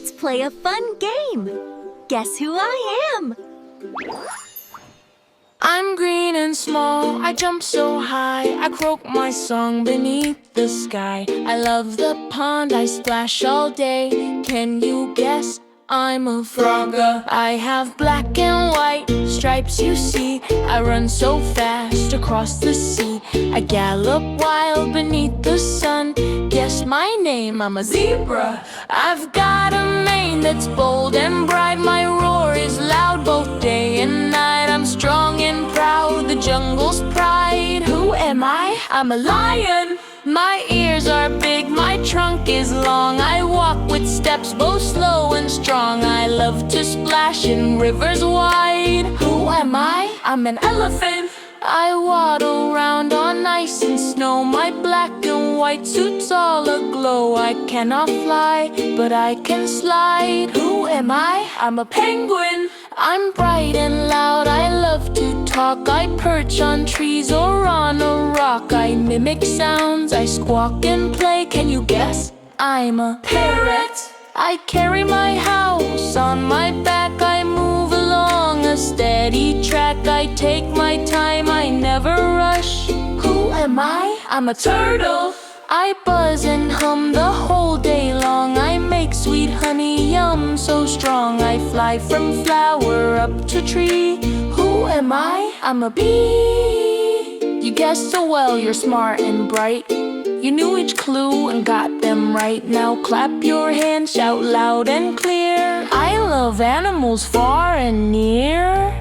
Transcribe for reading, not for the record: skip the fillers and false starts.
Let's play a fun game. Guess who I am? I'm green and small, I jump so high, I croak my song beneath the sky. I love the pond, I splash all day. Can you guess? I'm a frogger. I have black and white stripes, you see. I run so fast across the sea. I gallop wild beneath the sun. Guess my name, I'm a zebra. I've got a mane that's bold and bright. My roar is loud both day and night. I'm strong and proud, the jungle's pride. Who am I? I'm a lion. My ears are big, my trunk is long. I walk with steps both slow and strong. I love to splash in rivers wide. Who am I? I'm an elephant. I waddle round on ice and snow. My black and white suit's all aglow. I cannot fly, but I can slide. Who am I? I'm a penguin. I'm bright and loud, I love to talk. I perch on trees or on a rock. I mimic sounds, I squawk and play. Can you guess? I'm a parrot. I carry my house on my back. I move along a steady track. I take my time, I never rush. Who am I? I'm a turtle. I buzz and hum the whole day long. I make sweet honey, yum, so strong. I fly from flower up to tree. Who am I? I'm a bee. You guessed so well, you're smart and bright. You knew each clue and got them right. Now clap your hands, shout loud and clear. I love animals far and near.